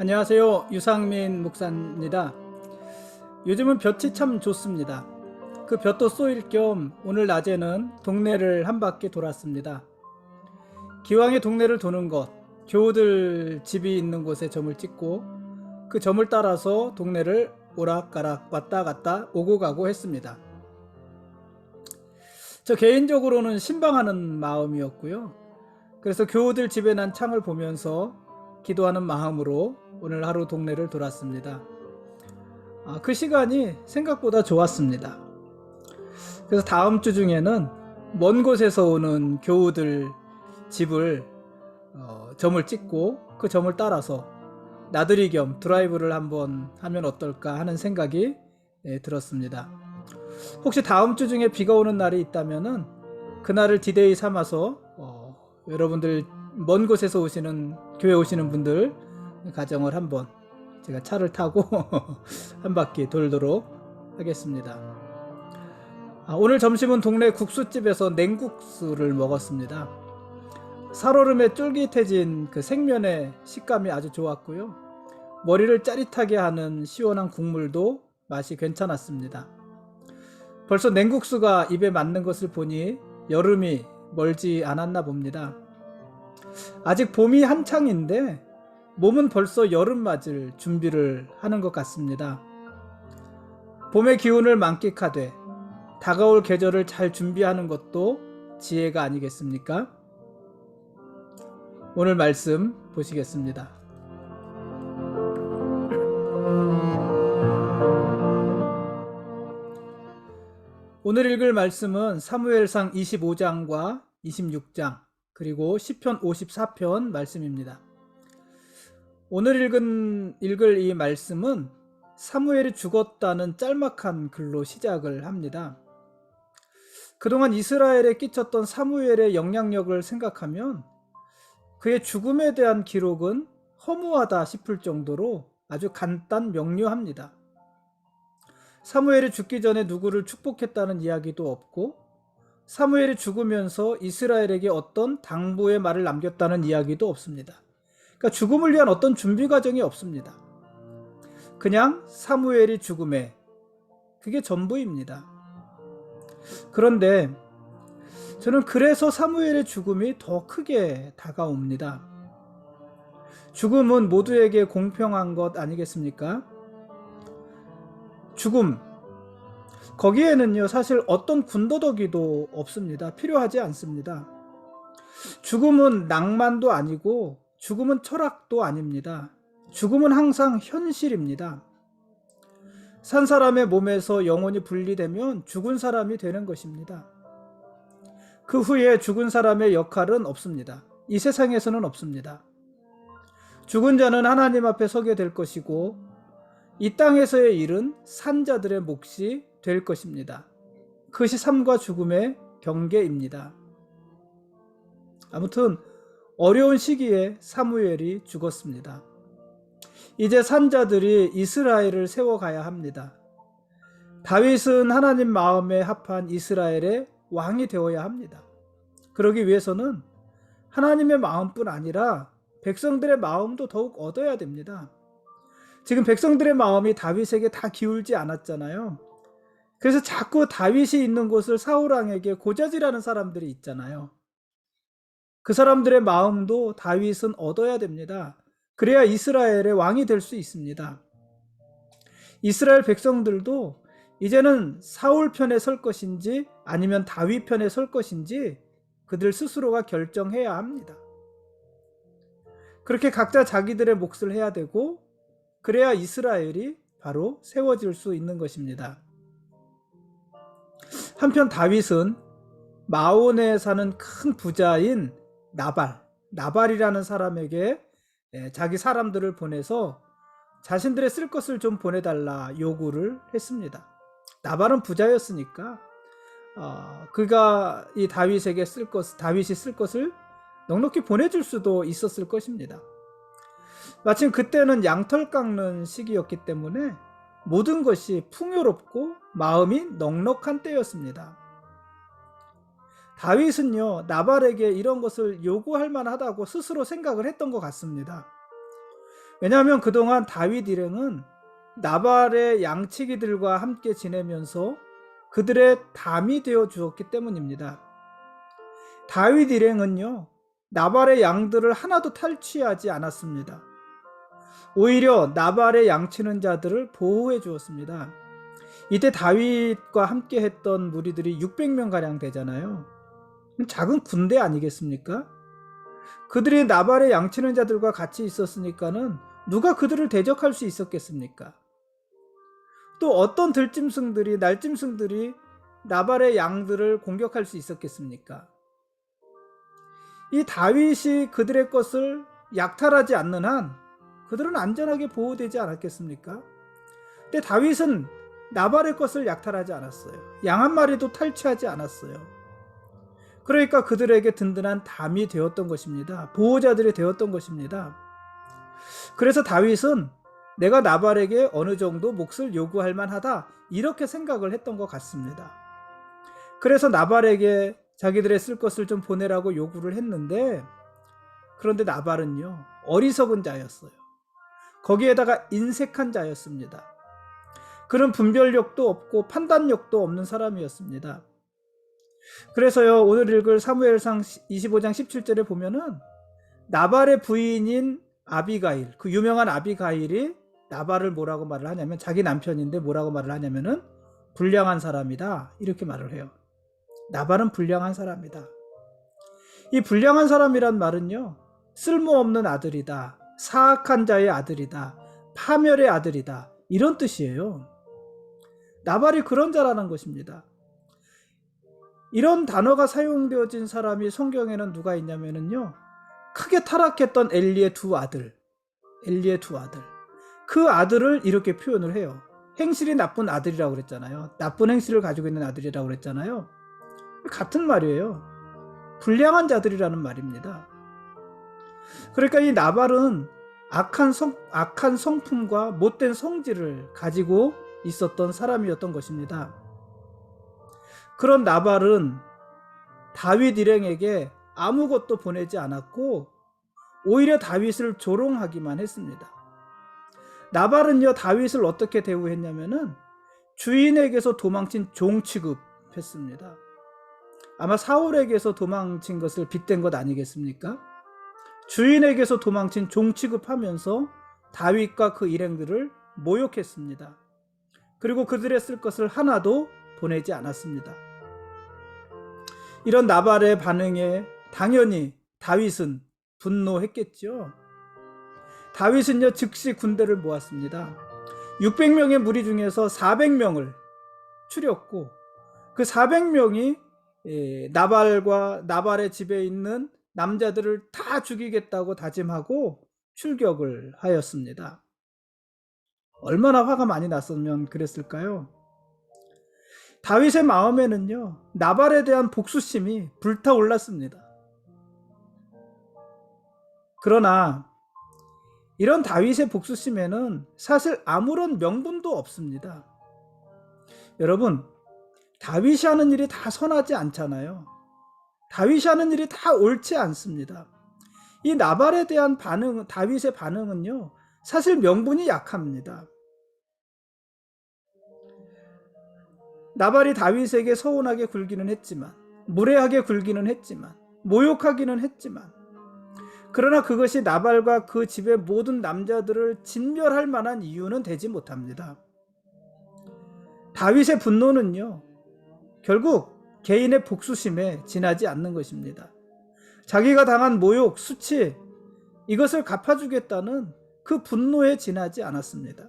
안녕하세요. 유상민 목사입니다. 요즘은 볕이 참 좋습니다. 그 볕도 쏘일 겸 오늘 낮에는 동네를 한 바퀴 돌았습니다. 기왕에 동네를 도는 것, 교우들 집이 있는 곳에 점을 찍고 그 점을 따라서 동네를 오락가락 왔다 갔다 오고 가고 했습니다. 저 개인적으로는 신방하는 마음이었고요. 그래서 교우들 집에 난 창을 보면서 기도하는 마음으로 오늘 하루 동네를 돌았습니다. 그 시간이 생각보다 좋았습니다. 그래서 다음 주 중에는 먼 곳에서 오는 교우들 집을 점을 찍고 그 점을 따라서 나들이 겸 드라이브를 한번 하면 어떨까 하는 생각이 들었습니다. 혹시 다음 주 중에 비가 오는 날이 있다면은 그날을 디데이 삼아서 여러분들 먼 곳에서 오시는 교회 오시는 분들 가정을 한번 제가 차를 타고 한 바퀴 돌도록 하겠습니다. 오늘 점심은 동네 국수집에서 냉국수를 먹었습니다. 살얼음에 쫄깃해진 그 생면의 식감이 아주 좋았고요. 머리를 짜릿하게 하는 시원한 국물도 맛이 괜찮았습니다. 벌써 냉국수가 입에 맞는 것을 보니 여름이 멀지 않았나 봅니다. 아직 봄이 한창인데 몸은 벌써 여름 맞을 준비를 하는 것 같습니다. 봄의 기운을 만끽하되 다가올 계절을 잘 준비하는 것도 지혜가 아니겠습니까? 오늘 말씀 보시겠습니다. 오늘 읽을 말씀은 사무엘상 25장과 26장 그리고 시편 54편 말씀입니다. 오늘 읽을 이 말씀은 사무엘이 죽었다는 짤막한 글로 시작을 합니다. 그동안 이스라엘에 끼쳤던 사무엘의 영향력을 생각하면 그의 죽음에 대한 기록은 허무하다 싶을 정도로 아주 간단 명료합니다. 사무엘이 죽기 전에 누구를 축복했다는 이야기도 없고 사무엘이 죽으면서 이스라엘에게 어떤 당부의 말을 남겼다는 이야기도 없습니다. 그러니까 죽음을 위한 어떤 준비 과정이 없습니다. 그냥 사무엘이 죽음에 그게 전부입니다. 그런데 저는 그래서 사무엘의 죽음이 더 크게 다가옵니다. 죽음은 모두에게 공평한 것 아니겠습니까? 죽음, 거기에는요 사실 어떤 군더더기도 없습니다. 필요하지 않습니다. 죽음은 낭만도 아니고 죽음은 철학도 아닙니다. 죽음은 항상 현실입니다. 산 사람의 몸에서 영혼이 분리되면 죽은 사람이 되는 것입니다. 그 후에 죽은 사람의 역할은 없습니다. 이 세상에서는 없습니다. 죽은 자는 하나님 앞에 서게 될 것이고 이 땅에서의 일은 산자들의 몫이 될 것입니다. 그것이 삶과 죽음의 경계입니다. 아무튼 어려운 시기에 사무엘이 죽었습니다. 이제 산자들이 이스라엘을 세워가야 합니다. 다윗은 하나님 마음에 합한 이스라엘의 왕이 되어야 합니다. 그러기 위해서는 하나님의 마음뿐 아니라 백성들의 마음도 더욱 얻어야 됩니다. 지금 백성들의 마음이 다윗에게 다 기울지 않았잖아요. 그래서 자꾸 다윗이 있는 곳을 사울왕에게 고자질하는 사람들이 있잖아요. 그 사람들의 마음도 다윗은 얻어야 됩니다. 그래야 이스라엘의 왕이 될 수 있습니다. 이스라엘 백성들도 이제는 사울 편에 설 것인지 아니면 다윗 편에 설 것인지 그들 스스로가 결정해야 합니다. 그렇게 각자 자기들의 몫을 해야 되고 그래야 이스라엘이 바로 세워질 수 있는 것입니다. 한편 다윗은 마온에 사는 큰 부자인 나발이라는 사람에게 자기 사람들을 보내서 자신들의 쓸 것을 좀 보내달라 요구를 했습니다. 나발은 부자였으니까 그가 이 다윗이 쓸 것을 넉넉히 보내줄 수도 있었을 것입니다. 마침 그때는 양털 깎는 시기였기 때문에 모든 것이 풍요롭고 마음이 넉넉한 때였습니다. 다윗은요 나발에게 이런 것을 요구할 만하다고 스스로 생각을 했던 것 같습니다. 왜냐하면 그동안 다윗 일행은 나발의 양치기들과 함께 지내면서 그들의 담이 되어 주었기 때문입니다. 다윗 일행은요, 나발의 양들을 하나도 탈취하지 않았습니다. 오히려 나발의 양치는 자들을 보호해 주었습니다. 이때 다윗과 함께 했던 무리들이 600명 가량 되잖아요. 작은 군대 아니겠습니까? 그들이 나발의 양치는 자들과 같이 있었으니까는 누가 그들을 대적할 수 있었겠습니까? 또 어떤 들짐승들이, 날짐승들이 나발의 양들을 공격할 수 있었겠습니까? 이 다윗이 그들의 것을 약탈하지 않는 한 그들은 안전하게 보호되지 않았겠습니까? 근데 다윗은 나발의 것을 약탈하지 않았어요. 양 한 마리도 탈취하지 않았어요. 그러니까 그들에게 든든한 담이 되었던 것입니다. 보호자들이 되었던 것입니다. 그래서 다윗은 내가 나발에게 어느 정도 몫을 요구할 만하다, 이렇게 생각을 했던 것 같습니다. 그래서 나발에게 자기들의 쓸 것을 좀 보내라고 요구를 했는데, 그런데 나발은요, 어리석은 자였어요. 거기에다가 인색한 자였습니다. 그런 분별력도 없고 판단력도 없는 사람이었습니다. 그래서요, 오늘 읽을 사무엘상 25장 17절에 보면은 나발의 부인인 아비가일, 그 유명한 아비가일이 나발을 뭐라고 말을 하냐면, 자기 남편인데 뭐라고 말을 하냐면은 불량한 사람이다, 이렇게 말을 해요. 나발은 불량한 사람이다. 이 불량한 사람이란 말은요, 쓸모없는 아들이다, 사악한 자의 아들이다, 파멸의 아들이다, 이런 뜻이에요. 나발이 그런 자라는 것입니다. 이런 단어가 사용되어진 사람이 성경에는 누가 있냐면요, 크게 타락했던 엘리의 두 아들, 그 아들을 이렇게 표현을 해요. 행실이 나쁜 아들이라고 그랬잖아요. 나쁜 행실을 가지고 있는 아들이라고 그랬잖아요. 같은 말이에요. 불량한 자들이라는 말입니다. 그러니까 이 나발은 악한 성품과 못된 성질을 가지고 있었던 사람이었던 것입니다. 그런 나발은 다윗 일행에게 아무것도 보내지 않았고 오히려 다윗을 조롱하기만 했습니다. 나발은요, 다윗을 어떻게 대우했냐면은 주인에게서 도망친 종 취급했습니다. 아마 사울에게서 도망친 것을 빗댄 것 아니겠습니까? 주인에게서 도망친 종 취급하면서 다윗과 그 일행들을 모욕했습니다. 그리고 그들의 쓸 것을 하나도 보내지 않았습니다. 이런 나발의 반응에 당연히 다윗은 분노했겠죠. 다윗은요, 즉시 군대를 모았습니다. 600명의 무리 중에서 400명을 추렸고, 그 400명이 나발의 집에 있는 남자들을 다 죽이겠다고 다짐하고 출격을 하였습니다. 얼마나 화가 많이 났으면 그랬을까요? 다윗의 마음에는요, 나발에 대한 복수심이 불타올랐습니다. 그러나 이런 다윗의 복수심에는 사실 아무런 명분도 없습니다. 여러분, 다윗이 하는 일이 다 선하지 않잖아요. 다윗이 하는 일이 다 옳지 않습니다. 이 나발에 대한 다윗의 반응은요, 사실 명분이 약합니다. 나발이 다윗에게 서운하게 굴기는 했지만, 무례하게 굴기는 했지만, 모욕하기는 했지만, 그러나 그것이 나발과 그 집의 모든 남자들을 진멸할 만한 이유는 되지 못합니다. 다윗의 분노는요, 결국 개인의 복수심에 지나지 않는 것입니다. 자기가 당한 모욕, 수치, 이것을 갚아주겠다는 그 분노에 지나지 않았습니다.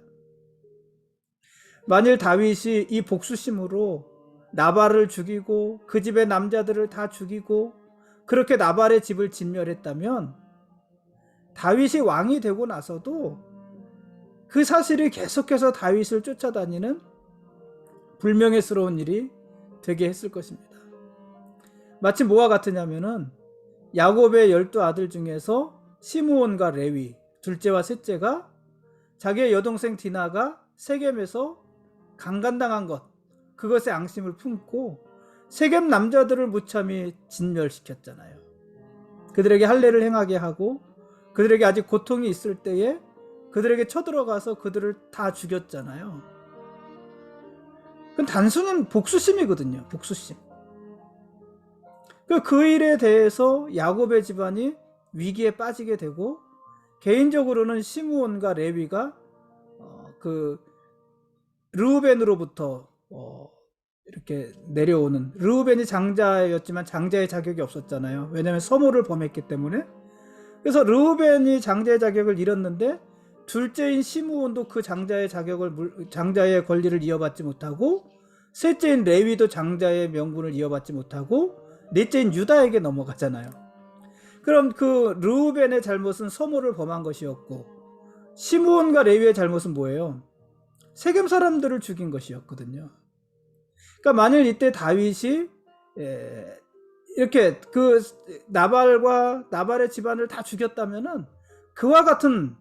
만일 다윗이 이 복수심으로 나발을 죽이고 그 집의 남자들을 다 죽이고 그렇게 나발의 집을 진멸했다면 다윗이 왕이 되고 나서도 그 사실이 계속해서 다윗을 쫓아다니는 불명예스러운 일이 되게 했을 것입니다. 마치 뭐와 같으냐면은 야곱의 12아들 중에서 시므온과 레위, 둘째와 셋째가 자기의 여동생 디나가 세겜에서 강간당한 것, 그것에 앙심을 품고 세겜 남자들을 무참히 진멸시켰잖아요. 그들에게 할례를 행하게 하고 그들에게 아직 고통이 있을 때에 그들에게 쳐들어가서 그들을 다 죽였잖아요. 그건 단순한 복수심이거든요. 복수심. 그 일에 대해서 야곱의 집안이 위기에 빠지게 되고, 개인적으로는 시므온과 레위가 그 르우벤으로부터 이렇게 내려오는, 르우벤이 장자였지만 장자의 자격이 없었잖아요. 왜냐하면 서모를 범했기 때문에. 그래서 르우벤이 장자의 자격을 잃었는데 둘째인 시므온도 그 장자의 장자의 권리를 이어받지 못하고, 셋째인 레위도 장자의 명분을 이어받지 못하고, 넷째인 유다에게 넘어가잖아요. 그럼 그 르우벤의 잘못은 서모를 범한 것이었고, 시므온과 레위의 잘못은 뭐예요? 세겜 사람들을 죽인 것이었거든요. 그러니까 만일 이때 다윗이 이렇게 그 나발의 집안을 다 죽였다면은 그와 같은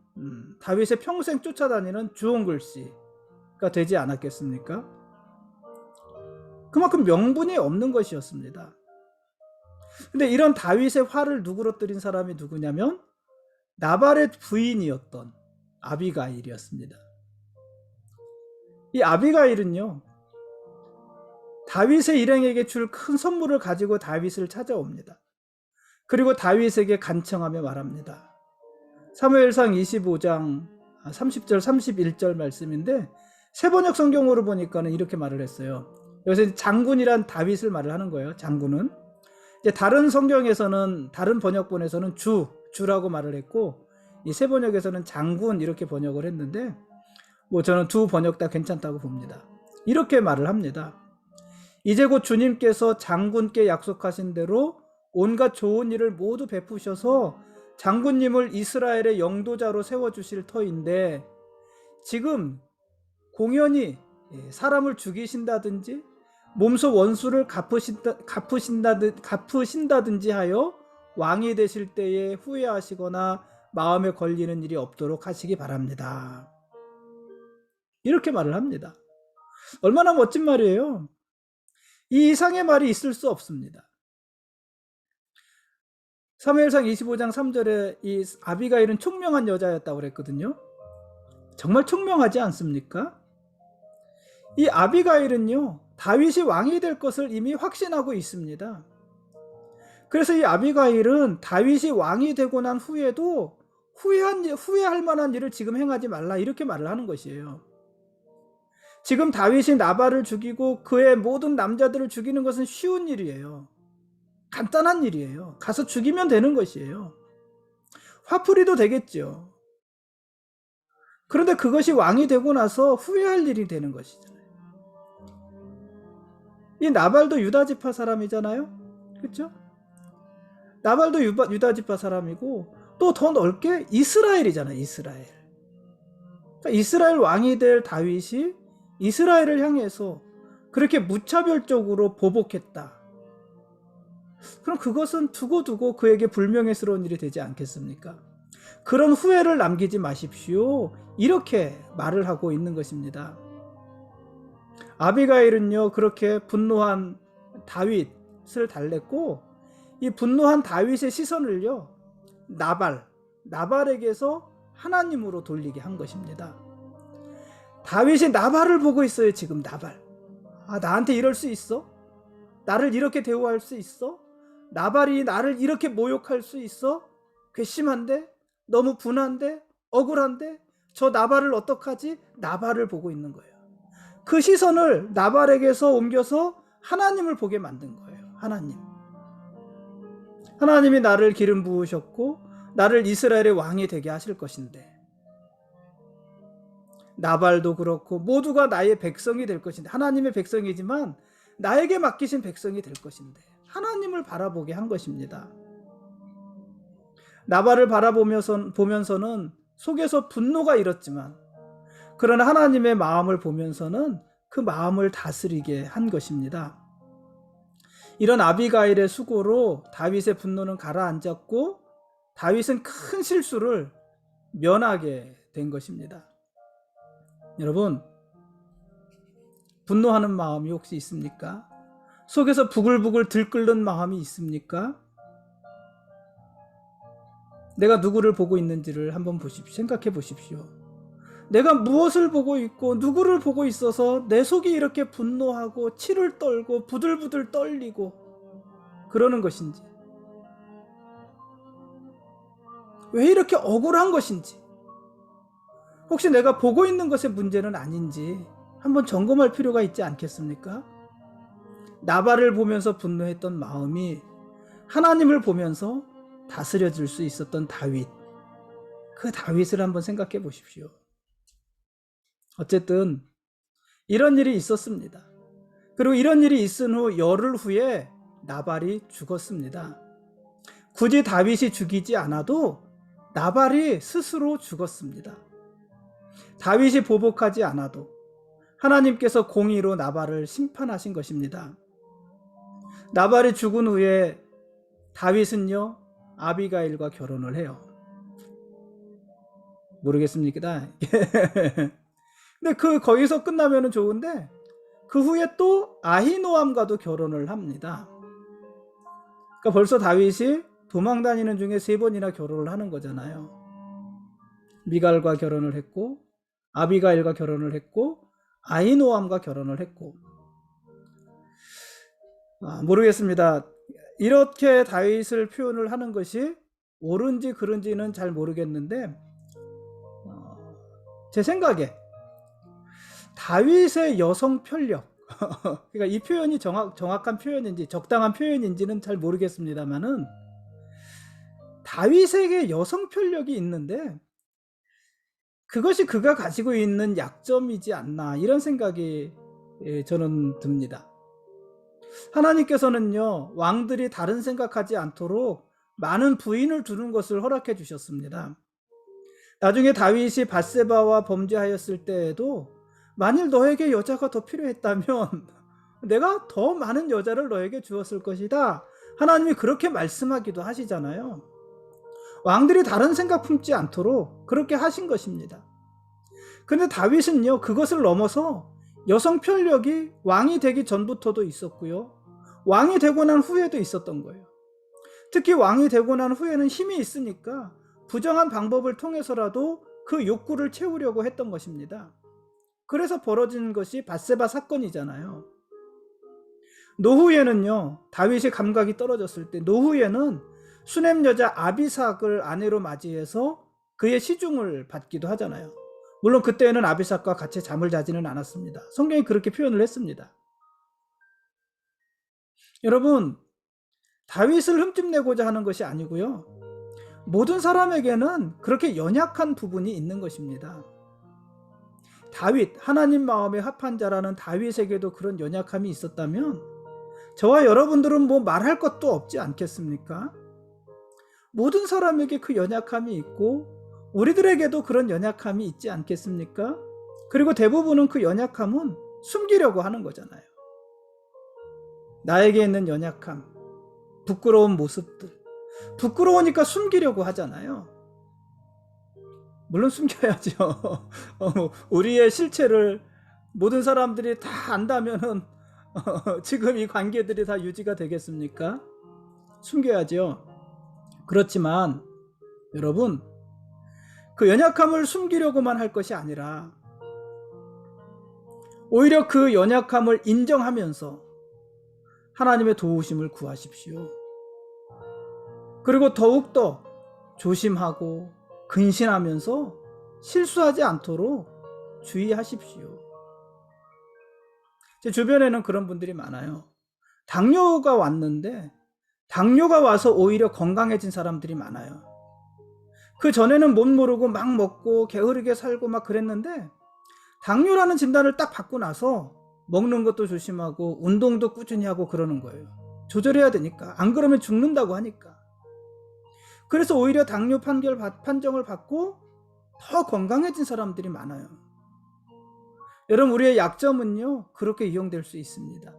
다윗의 평생 쫓아다니는 주홍글씨가 되지 않았겠습니까? 그만큼 명분이 없는 것이었습니다. 근데 이런 다윗의 화를 누그러뜨린 사람이 누구냐면 나발의 부인이었던 아비가일이었습니다. 이 아비가일은요, 다윗의 일행에게 줄 큰 선물을 가지고 다윗을 찾아옵니다. 그리고 다윗에게 간청하며 말합니다. 사무엘상 25장 30절 31절 말씀인데, 세번역 성경으로 보니까는 이렇게 말을 했어요. 여기서 장군이란 다윗을 말을 하는 거예요. 장군은 이제 다른 성경에서는, 다른 번역본에서는 주라고 말을 했고, 이 세번역에서는 장군 이렇게 번역을 했는데, 뭐 저는 두 번역 다 괜찮다고 봅니다. 이렇게 말을 합니다. 이제 곧 주님께서 장군께 약속하신 대로 온갖 좋은 일을 모두 베푸셔서 장군님을 이스라엘의 영도자로 세워주실 터인데, 지금 공연히 사람을 죽이신다든지 몸소 원수를 갚으신다든지 하여 왕이 되실 때에 후회하시거나 마음에 걸리는 일이 없도록 하시기 바랍니다. 이렇게 말을 합니다. 얼마나 멋진 말이에요. 이 이상의 말이 있을 수 없습니다. 사무엘상 25장 3절에 이 아비가일은 총명한 여자였다고 그랬거든요. 정말 총명하지 않습니까? 이 아비가일은요, 다윗이 왕이 될 것을 이미 확신하고 있습니다. 그래서 이 아비가일은 다윗이 왕이 되고 난 후에도 후회할 만한 일을 지금 행하지 말라, 이렇게 말을 하는 것이에요. 지금 다윗이 나발을 죽이고 그의 모든 남자들을 죽이는 것은 쉬운 일이에요. 간단한 일이에요. 가서 죽이면 되는 것이에요. 화풀이도 되겠죠. 그런데 그것이 왕이 되고 나서 후회할 일이 되는 것이잖아요. 이 나발도 유다지파 사람이잖아요. 그렇죠? 나발도 유다지파 사람이고, 또 더 넓게 이스라엘이잖아요. 이스라엘. 그러니까 이스라엘 왕이 될 다윗이 이스라엘을 향해서 그렇게 무차별적으로 보복했다. 그럼 그것은 두고두고 그에게 불명예스러운 일이 되지 않겠습니까? 그런 후회를 남기지 마십시오. 이렇게 말을 하고 있는 것입니다. 아비가일은요, 그렇게 분노한 다윗을 달랬고, 이 분노한 다윗의 시선을요, 나발에게서 하나님으로 돌리게 한 것입니다. 다윗이 나발을 보고 있어요. 지금 나발. 나한테 이럴 수 있어? 나를 이렇게 대우할 수 있어? 나발이 나를 이렇게 모욕할 수 있어? 괘씸한데? 너무 분한데? 억울한데? 저 나발을 어떡하지? 나발을 보고 있는 거예요. 그 시선을 나발에게서 옮겨서 하나님을 보게 만든 거예요. 하나님이 나를 기름 부으셨고 나를 이스라엘의 왕이 되게 하실 것인데, 나발도 그렇고 모두가 나의 백성이 될 것인데, 하나님의 백성이지만 나에게 맡기신 백성이 될 것인데, 하나님을 바라보게 한 것입니다. 나발을 보면서는 속에서 분노가 일었지만, 그러나 하나님의 마음을 보면서는 그 마음을 다스리게 한 것입니다. 이런 아비가일의 수고로 다윗의 분노는 가라앉았고, 다윗은 큰 실수를 면하게 된 것입니다. 여러분, 분노하는 마음이 혹시 있습니까? 속에서 부글부글 들끓는 마음이 있습니까? 내가 누구를 보고 있는지를 한번 생각해 보십시오. 내가 무엇을 보고 있고 누구를 보고 있어서 내 속이 이렇게 분노하고 치를 떨고 부들부들 떨리고 그러는 것인지, 왜 이렇게 억울한 것인지, 혹시 내가 보고 있는 것의 문제는 아닌지 한번 점검할 필요가 있지 않겠습니까? 나발을 보면서 분노했던 마음이 하나님을 보면서 다스려질 수 있었던 다윗, 그 다윗을 한번 생각해 보십시오. 어쨌든 이런 일이 있었습니다. 그리고 이런 일이 있은 후 열흘 후에 나발이 죽었습니다. 굳이 다윗이 죽이지 않아도 나발이 스스로 죽었습니다. 다윗이 보복하지 않아도 하나님께서 공의로 나발을 심판하신 것입니다. 나발이 죽은 후에 다윗은요, 아비가일과 결혼을 해요. 모르겠습니까? 근데 거기서 끝나면 좋은데, 그 후에 또 아히노암과도 결혼을 합니다. 그러니까 벌써 다윗이 도망 다니는 중에 3번이나 결혼을 하는 거잖아요. 미갈과 결혼을 했고, 아비가일과 결혼을 했고, 아히노암과 결혼을 했고. 모르겠습니다. 이렇게 다윗을 표현을 하는 것이 옳은지 그른지는 잘 모르겠는데, 제 생각에 다윗의 여성 편력, 그러니까 이 표현이 정확한 표현인지 적당한 표현인지는 잘 모르겠습니다만은, 다윗에게 여성 편력이 있는데 그것이 그가 가지고 있는 약점이지 않나, 이런 생각이 저는 듭니다. 하나님께서는요, 왕들이 다른 생각하지 않도록 많은 부인을 두는 것을 허락해 주셨습니다. 나중에 다윗이 밧세바와 범죄하였을 때에도 만일 너에게 여자가 더 필요했다면 내가 더 많은 여자를 너에게 주었을 것이다, 하나님이 그렇게 말씀하기도 하시잖아요. 왕들이 다른 생각 품지 않도록 그렇게 하신 것입니다. 근데 다윗은요, 그것을 넘어서 여성 편력이 왕이 되기 전부터도 있었고요, 왕이 되고 난 후에도 있었던 거예요. 특히 왕이 되고 난 후에는 힘이 있으니까 부정한 방법을 통해서라도 그 욕구를 채우려고 했던 것입니다. 그래서 벌어진 것이 밧세바 사건이잖아요. 노후에는요, 다윗의 감각이 떨어졌을 때 노후에는 수넴 여자 아비삭을 아내로 맞이해서 그의 시중을 받기도 하잖아요. 물론 그때는 아비삭과 같이 잠을 자지는 않았습니다. 성경이 그렇게 표현을 했습니다. 여러분, 다윗을 흠집내고자 하는 것이 아니고요, 모든 사람에게는 그렇게 연약한 부분이 있는 것입니다. 다윗, 하나님 마음에 합한 자라는 다윗에게도 그런 연약함이 있었다면 저와 여러분들은 뭐 말할 것도 없지 않겠습니까? 모든 사람에게 그 연약함이 있고 우리들에게도 그런 연약함이 있지 않겠습니까? 그리고 대부분은 그 연약함은 숨기려고 하는 거잖아요. 나에게 있는 연약함, 부끄러운 모습들, 부끄러우니까 숨기려고 하잖아요. 물론 숨겨야죠. 우리의 실체를 모든 사람들이 다 안다면은 지금 이 관계들이 다 유지가 되겠습니까? 숨겨야죠. 그렇지만 여러분, 그 연약함을 숨기려고만 할 것이 아니라 오히려 그 연약함을 인정하면서 하나님의 도우심을 구하십시오. 그리고 더욱더 조심하고 근신하면서 실수하지 않도록 주의하십시오. 제 주변에는 그런 분들이 많아요. 당뇨가 왔는데 당뇨가 와서 오히려 건강해진 사람들이 많아요. 그 전에는 못 모르고 막 먹고 게으르게 살고 막 그랬는데 당뇨라는 진단을 딱 받고 나서 먹는 것도 조심하고 운동도 꾸준히 하고 그러는 거예요. 조절해야 되니까. 안 그러면 죽는다고 하니까. 그래서 오히려 당뇨 판정을 받고 더 건강해진 사람들이 많아요. 여러분, 우리의 약점은요, 그렇게 이용될 수 있습니다.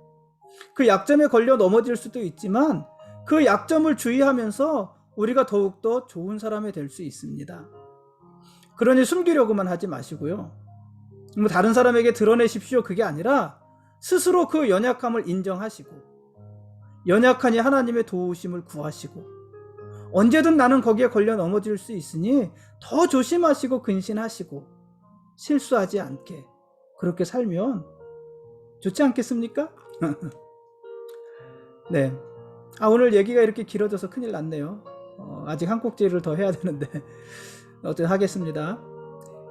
그 약점에 걸려 넘어질 수도 있지만 그 약점을 주의하면서 우리가 더욱더 좋은 사람이 될 수 있습니다. 그러니 숨기려고만 하지 마시고요, 뭐 다른 사람에게 드러내십시오, 그게 아니라 스스로 그 연약함을 인정하시고 연약하니 하나님의 도우심을 구하시고 언제든 나는 거기에 걸려 넘어질 수 있으니 더 조심하시고 근신하시고 실수하지 않게 그렇게 살면 좋지 않겠습니까? 네. 오늘 얘기가 이렇게 길어져서 큰일 났네요. 아직 한 꼭지를 더 해야 되는데 어쨌든 하겠습니다.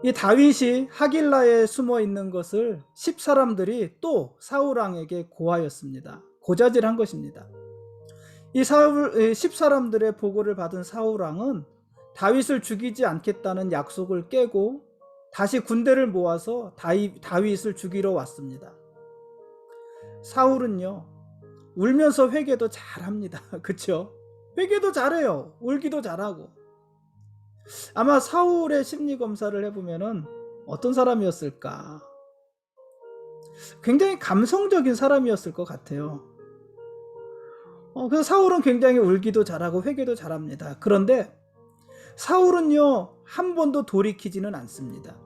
이 다윗이 하길라에 숨어 있는 것을 10사람들이 또 사울왕에게 고하였습니다. 고자질한 것입니다. 이 10사람들의 보고를 받은 사울왕은 다윗을 죽이지 않겠다는 약속을 깨고 다시 군대를 모아서 다윗을 죽이러 왔습니다. 사울은요, 울면서 회개도 잘합니다. 그쵸? 회개도 잘해요. 울기도 잘하고. 아마 사울의 심리 검사를 해보면은 어떤 사람이었을까? 굉장히 감성적인 사람이었을 것 같아요. 그래서 사울은 굉장히 울기도 잘하고 회개도 잘합니다. 그런데 사울은요, 한 번도 돌이키지는 않습니다.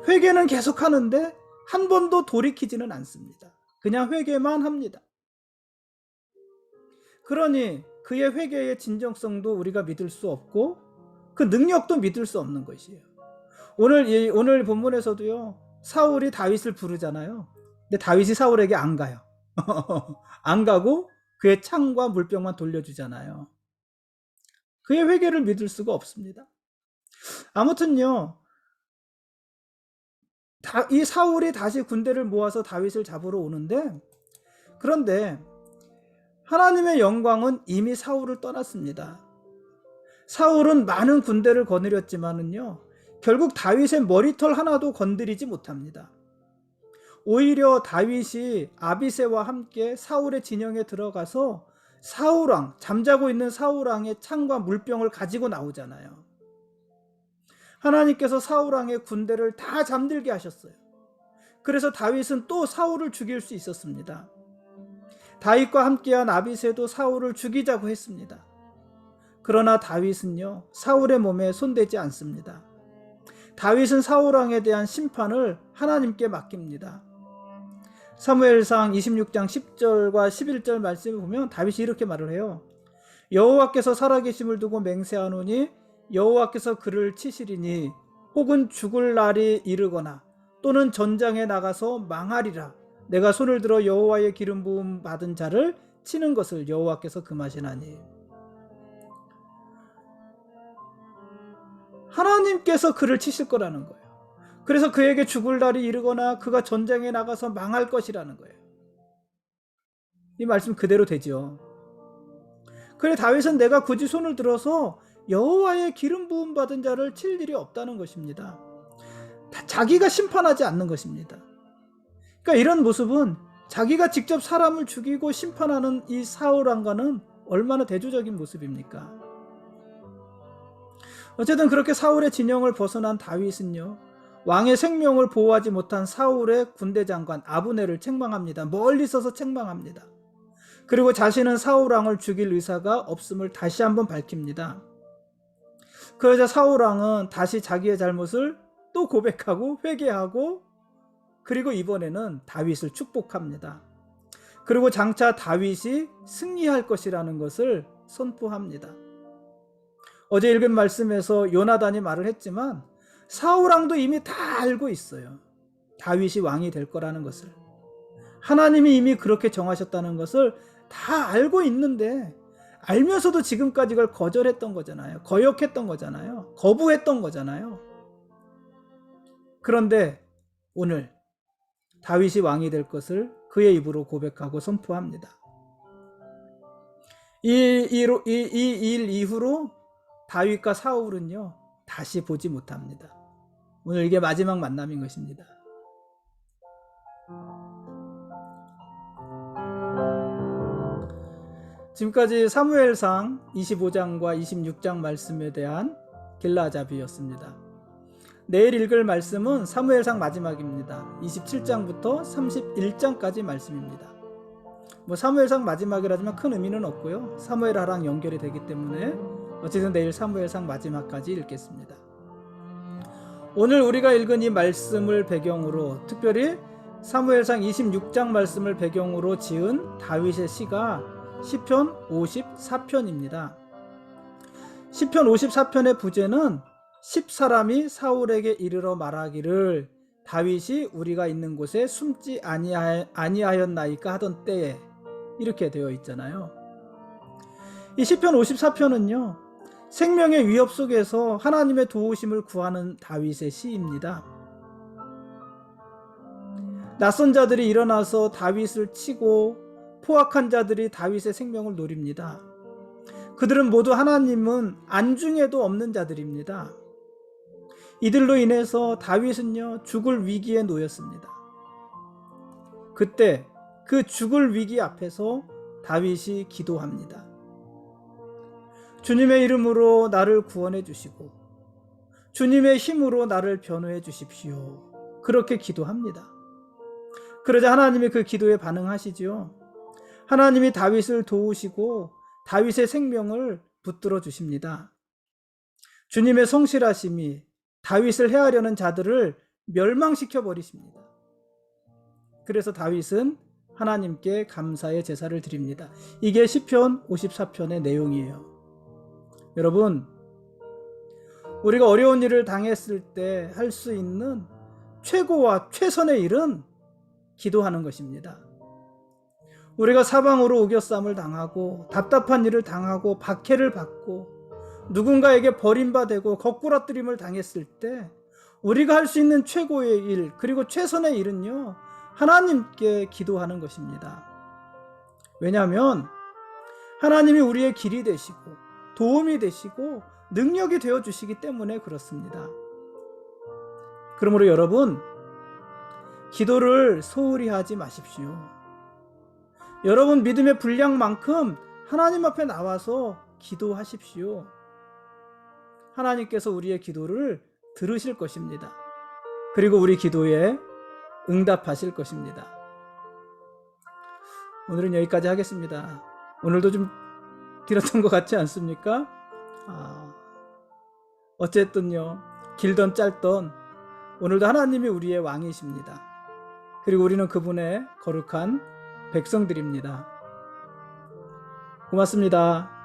회개는 계속 하는데 한 번도 돌이키지는 않습니다. 그냥 회개만 합니다. 그러니 그의 회개의 진정성도 우리가 믿을 수 없고 그 능력도 믿을 수 없는 것이에요. 오늘 본문에서도요, 사울이 다윗을 부르잖아요. 근데 다윗이 사울에게 안 가요. 안 가고 그의 창과 물병만 돌려주잖아요. 그의 회개를 믿을 수가 없습니다. 아무튼요, 이 사울이 다시 군대를 모아서 다윗을 잡으러 오는데, 그런데 하나님의 영광은 이미 사울을 떠났습니다. 사울은 많은 군대를 거느렸지만은요, 결국 다윗의 머리털 하나도 건드리지 못합니다. 오히려 다윗이 아비새와 함께 사울의 진영에 들어가서 잠자고 있는 사울왕의 창과 물병을 가지고 나오잖아요. 하나님께서 사울왕의 군대를 다 잠들게 하셨어요. 그래서 다윗은 또 사울을 죽일 수 있었습니다. 다윗과 함께한 아비새도 사울을 죽이자고 했습니다. 그러나 다윗은요, 사울의 몸에 손대지 않습니다. 다윗은 사울왕에 대한 심판을 하나님께 맡깁니다. 사무엘상 26장 10절과 11절 말씀을 보면 다윗이 이렇게 말을 해요. 여호와께서 살아계심을 두고 맹세하노니 여호와께서 그를 치시리니 혹은 죽을 날이 이르거나 또는 전장에 나가서 망하리라. 내가 손을 들어 여호와의 기름 부음 받은 자를 치는 것을 여호와께서 금하시나니. 하나님께서 그를 치실 거라는 거예요. 그래서 그에게 죽을 날이 이르거나 그가 전쟁에 나가서 망할 것이라는 거예요. 이 말씀 그대로 되죠. 그래 다윗은 내가 굳이 손을 들어서 여호와의 기름 부음 받은 자를 칠 일이 없다는 것입니다. 자기가 심판하지 않는 것입니다. 그러니까 이런 모습은 자기가 직접 사람을 죽이고 심판하는 이 사울왕과는 얼마나 대조적인 모습입니까? 어쨌든 그렇게 사울의 진영을 벗어난 다윗은요, 왕의 생명을 보호하지 못한 사울의 군대 장관 아브넬을 책망합니다. 멀리 서서 책망합니다. 그리고 자신은 사울왕을 죽일 의사가 없음을 다시 한번 밝힙니다. 그러자 사울왕은 다시 자기의 잘못을 또 고백하고 회개하고, 그리고 이번에는 다윗을 축복합니다. 그리고 장차 다윗이 승리할 것이라는 것을 선포합니다. 어제 읽은 말씀에서 요나단이 말을 했지만 사울왕도 이미 다 알고 있어요. 다윗이 왕이 될 거라는 것을. 하나님이 이미 그렇게 정하셨다는 것을 다 알고 있는데, 알면서도 지금까지 그걸 거절했던 거잖아요. 거역했던 거잖아요. 거부했던 거잖아요. 그런데 오늘 다윗이 왕이 될 것을 그의 입으로 고백하고 선포합니다. 이 일 이후로 다윗과 사울은요, 다시 보지 못합니다. 오늘 이게 마지막 만남인 것입니다. 지금까지 사무엘상 25장과 26장 말씀에 대한 길라잡이였습니다. 내일 읽을 말씀은 사무엘상 마지막입니다. 27장부터 31장까지 말씀입니다. 사무엘상 마지막이라지만 큰 의미는 없고요, 사무엘하랑 연결이 되기 때문에 어쨌든 내일 사무엘상 마지막까지 읽겠습니다. 오늘 우리가 읽은 이 말씀을 배경으로, 특별히 사무엘상 26장 말씀을 배경으로 지은 다윗의 시가 시편 54편입니다. 시편 54편의 부제는 10사람이 사울에게 이르러 말하기를 다윗이 우리가 있는 곳에 숨지 아니하였나이까 하던 때에, 이렇게 되어 있잖아요. 이 시편 54편은요, 생명의 위협 속에서 하나님의 도우심을 구하는 다윗의 시입니다. 낯선 자들이 일어나서 다윗을 치고 포악한 자들이 다윗의 생명을 노립니다. 그들은 모두 하나님은 안중에도 없는 자들입니다. 이들로 인해서 다윗은요, 죽을 위기에 놓였습니다. 그때 그 죽을 위기 앞에서 다윗이 기도합니다. 주님의 이름으로 나를 구원해 주시고 주님의 힘으로 나를 변호해 주십시오. 그렇게 기도합니다. 그러자 하나님이 그 기도에 반응하시죠. 하나님이 다윗을 도우시고 다윗의 생명을 붙들어 주십니다. 주님의 성실하심이 다윗을 해하려는 자들을 멸망시켜 버리십니다. 그래서 다윗은 하나님께 감사의 제사를 드립니다. 이게 시편 54편의 내용이에요. 여러분, 우리가 어려운 일을 당했을 때 할 수 있는 최고와 최선의 일은 기도하는 것입니다. 우리가 사방으로 우겨쌈을 당하고 답답한 일을 당하고 박해를 받고 누군가에게 버림받고 거꾸라뜨림을 당했을 때 우리가 할 수 있는 최고의 일, 그리고 최선의 일은요, 하나님께 기도하는 것입니다. 왜냐하면 하나님이 우리의 길이 되시고 도움이 되시고 능력이 되어 주시기 때문에 그렇습니다. 그러므로 여러분, 기도를 소홀히 하지 마십시오. 여러분 믿음의 분량만큼 하나님 앞에 나와서 기도하십시오. 하나님께서 우리의 기도를 들으실 것입니다. 그리고 우리 기도에 응답하실 것입니다. 오늘은 여기까지 하겠습니다. 오늘도 좀 길었던 것 같지 않습니까? 어쨌든요, 길던 짧던 오늘도 하나님이 우리의 왕이십니다. 그리고 우리는 그분의 거룩한 백성들입니다. 고맙습니다.